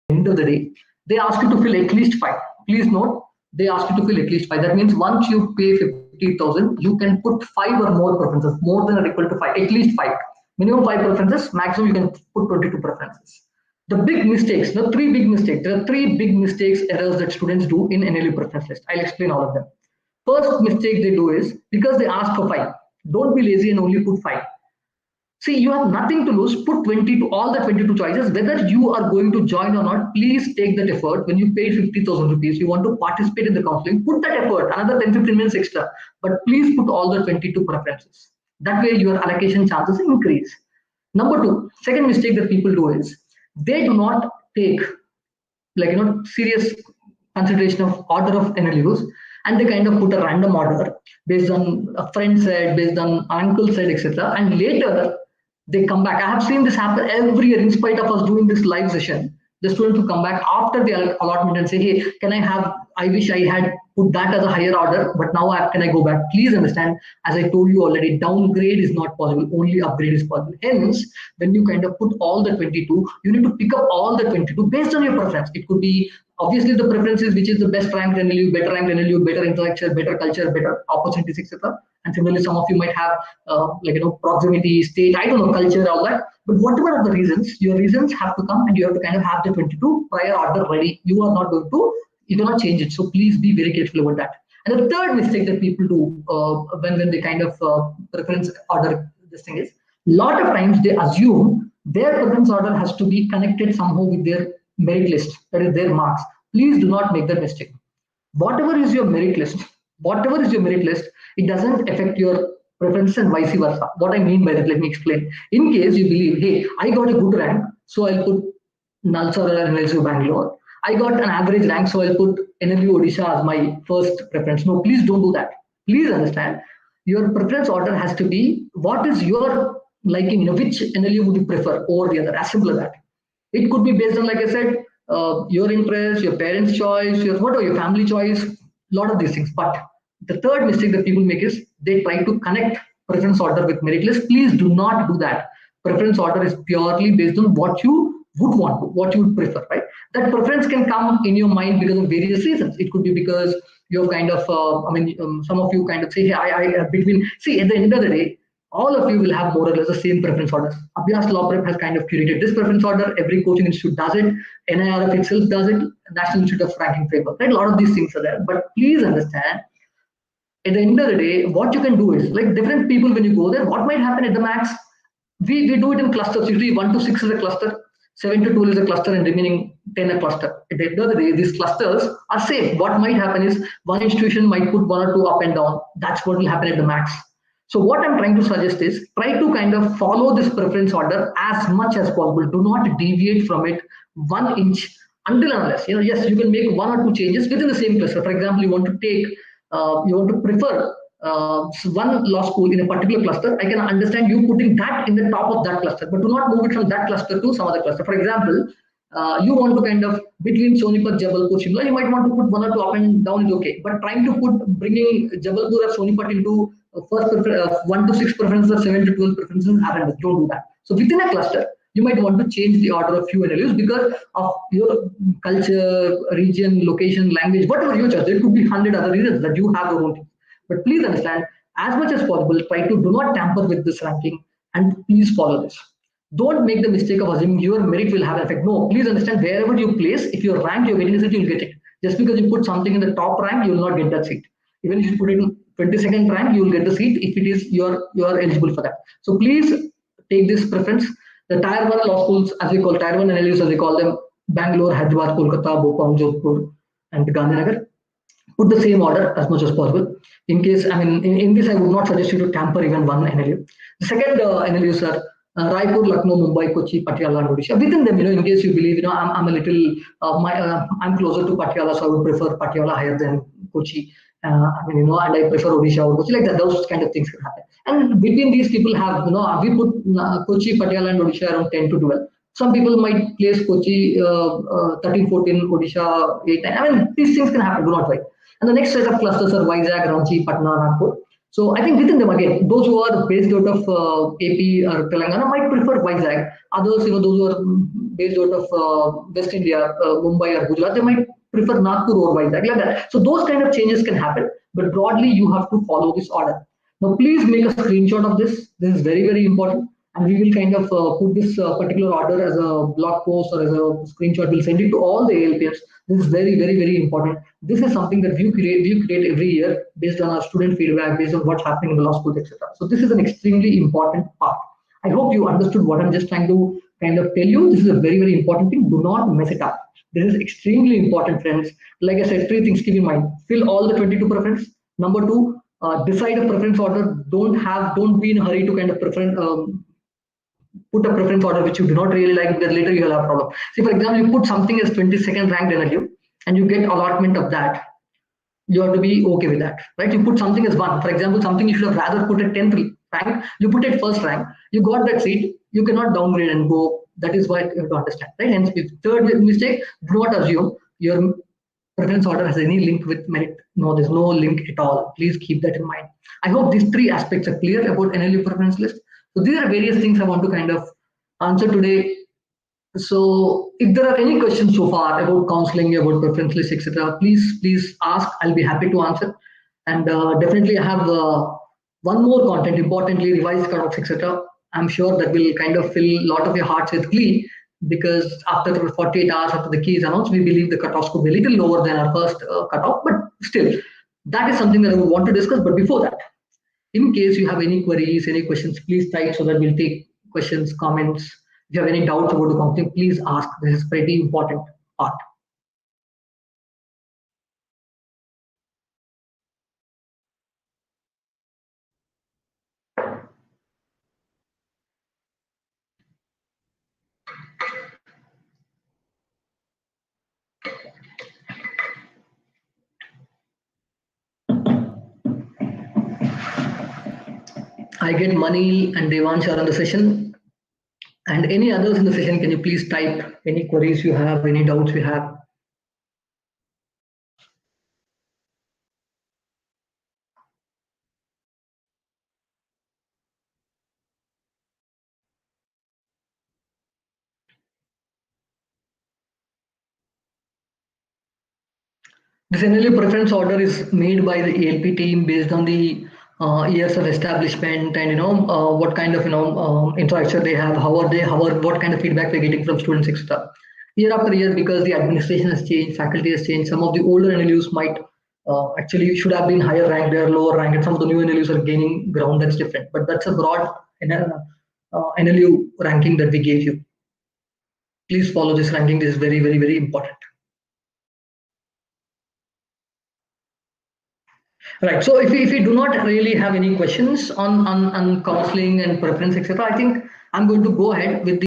end of the day, they ask you to fill at least 5. Please note, they ask you to fill at least 5. That means once you pay 50,000, you can put 5 or more preferences, more than or equal to 5, at least 5. Minimum 5 preferences, maximum you can put 22 preferences. The big mistakes, the 3 big mistakes, there are 3 big mistakes, errors that students do in NLU preference list. I'll explain all of them. First mistake they do is, because they ask for 5, don't be lazy and only put 5. See, you have nothing to lose. Put 20 to all the 22 choices. Whether you are going to join or not, please take that effort. When you paid 50,000 rupees, you want to participate in the counseling, put that effort, another 10-15 minutes extra. But please put all the 22 preferences. That way your allocation chances increase. Number 2, second mistake that people do is, they do not take serious consideration of order of NLUs, and they kind of put a random order based on a friend said, based on uncle said, etc. And later they come back. I have seen this happen every year. In spite of us doing this live session, the students will come back after the allotment and say, hey, I wish I had put that as a higher order, but now can I go back? Please understand, as I told you already, downgrade is not possible, only upgrade is possible. Hence, when you kind of put all the 22, you need to pick up all the 22 based on your preference. It could be obviously the preferences, which is the best ranked NLU, better ranked NLU, better intellectual, better culture, better opportunities, etc. And similarly, some of you might have proximity, state, I don't know, culture, all that. But whatever are the reasons, your reasons have to come, and you have to kind of have the 22 prior order ready. You are not going to, you cannot change it. So please be very careful about that. And the third mistake that people do when they kind of preference order this thing is, a lot of times they assume their preference order has to be connected somehow with their merit list, that is their marks. Please do not make that mistake. Whatever is your merit list, it doesn't affect your preference and vice versa. What I mean by that, let me explain. In case you believe, hey, I got a good rank, so I'll put NALSAR or NLSIU Bangalore. I got an average rank, so I'll put NLU Odisha as my first preference. No, please don't do that. Please understand, your preference order has to be, what is your liking, which NLU would you prefer over the other, as simple as that. It could be based on, like I said, your interest, your parents' choice, your family choice, a lot of these things. But the third mistake that people make is they try to connect preference order with merit list. Please do not do that. Preference order is purely based on what you would want, what you would prefer, right? That preference can come in your mind because of various reasons. It could be because you're kind of, some of you kind of say, hey, at the end of the day, all of you will have more or less the same preference orders. Abhyaas LawPrep has kind of curated this preference order. Every coaching institute does it. NIRF itself does it. National Institute of Ranking Framework. Right? A lot of these things are there. But please understand, at the end of the day, what you can do is, like different people, when you go there, what might happen at the max, we do it in clusters. Usually 1 to 6 is a cluster, 7 to 12 is a cluster, and remaining 10 a cluster. At the end of the day, these clusters are same. What might happen is one institution might put 1 or 2 up and down. That's what will happen at the max. So what I'm trying to suggest is, try to kind of follow this preference order as much as possible. Do not deviate from it 1 inch until unless, yes, you can make 1 or 2 changes within the same cluster. For example, you want to prefer one law school in a particular cluster. I can understand you putting that in the top of that cluster, but do not move it from that cluster to some other cluster. For example, you want to kind of, between Sonipat, Jabalpur, Shimla, you might want to put 1 or 2 up and down is okay. But trying to bringing Jabalpur or Sonipat into first 1 to 6 preferences, 7 to 12 preferences, don't do that. So within a cluster, you might want to change the order of few NLUs because of your culture, region, location, language, whatever you choose. There could be 100 other reasons that you have your own thing. But please understand, as much as possible, try to do not tamper with this ranking, and please follow this. Don't make the mistake of assuming your merit will have an effect. No, please understand, wherever you place, if your rank, you're getting a seat, you'll get it. Just because you put something in the top rank, you will not get that seat. Even if you put it in 22nd rank, you will get the seat if it is you are eligible for that. So please take this preference. The tier 1 law schools, as we call tier 1 NLUs, as we call them, Bangalore, Hyderabad, Kolkata, Bhopal, Jodhpur, and Gandhinagar, put the same order as much as possible. In case, in this, I would not suggest you to tamper even 1 NLU. The second NLUs are Raipur, Lucknow, Mumbai, Kochi, Patiala, and Odisha. Within them, in case you believe, I'm a little, I'm closer to Patiala, so I would prefer Patiala higher than Kochi. And I prefer Odisha or Kochi, like that. Those kind of things can happen. And between these, people have, we put Kochi, Patiala, and Odisha around 10 to 12. Some people might place Kochi 13, 14, Odisha 8, 9. These things can happen. Do not worry. And the next set of clusters are Vizag, Ranchi, Patna, Nagpur. So I think within them again, those who are based out of AP or Telangana might prefer Vizag. Others, those who are based out of West India, Mumbai or Gujarat, they might prefer Nagpur or Vizag, like that. So those kind of changes can happen, but broadly you have to follow this order. Now, please make a screenshot of this. This is very, very important. And we will kind of put this particular order as a blog post or as a screenshot. We'll send it to all the ALPFs. This is very, very, very important. This is something that we create every year based on our student feedback, based on what's happening in the law schools, etc. So this is an extremely important part. I hope you understood what I'm just trying to kind of tell you. This is a very, very important thing. Do not mess it up. This is extremely important, friends. Like I said, three things keep in mind. Fill all the 22 preference. Number two, decide a preference order. Don't be in a hurry to kind of put a preference order which you do not really like, because later you'll have a problem. See, for example, you put something as 22nd ranked NLU and you get allotment of that. You have to be okay with that, right? You put something as one, for example, something you should have rather put at 10th rank, you put it first rank, you got that seat, you cannot downgrade and go. That is what you have to understand, right? And third mistake, do not assume your preference order has any link with merit. No, there's no link at all. Please keep that in mind. I hope these three aspects are clear about NLU preference list. So these are various things I want to kind of answer today. So if there are any questions so far about counseling, about preference list, etc., please ask. I'll be happy to answer. And definitely I have one more content, importantly, revised cutoffs, etc. I'm sure that will kind of fill a lot of your hearts with glee, because after the 48 hours after the key is announced, we believe the cutoffs could be a little lower than our first cutoff, but still, that is something that I would want to discuss. But before that, in case you have any queries, any questions, please type so that we'll take questions, comments. If you have any doubts about the company, please ask. This is pretty important part. I get Money and Devansh are on the session. And any others in the session, can you please type any queries you have, any doubts you have? This NLU preference order is made by the ALP team based on the years of establishment, and what kind of infrastructure they have, what kind of feedback they're getting from students, etc. Year after year, because the administration has changed, faculty has changed, some of the older NLUs might actually should have been higher ranked, they are lower ranked, and some of the new NLUs are gaining ground. That's different, but that's a broad NLU ranking that we gave you. Please follow this ranking. This is very, very, very important. Right. So if we do not really have any questions on counseling and preference, etc., I think I'm going to go ahead with the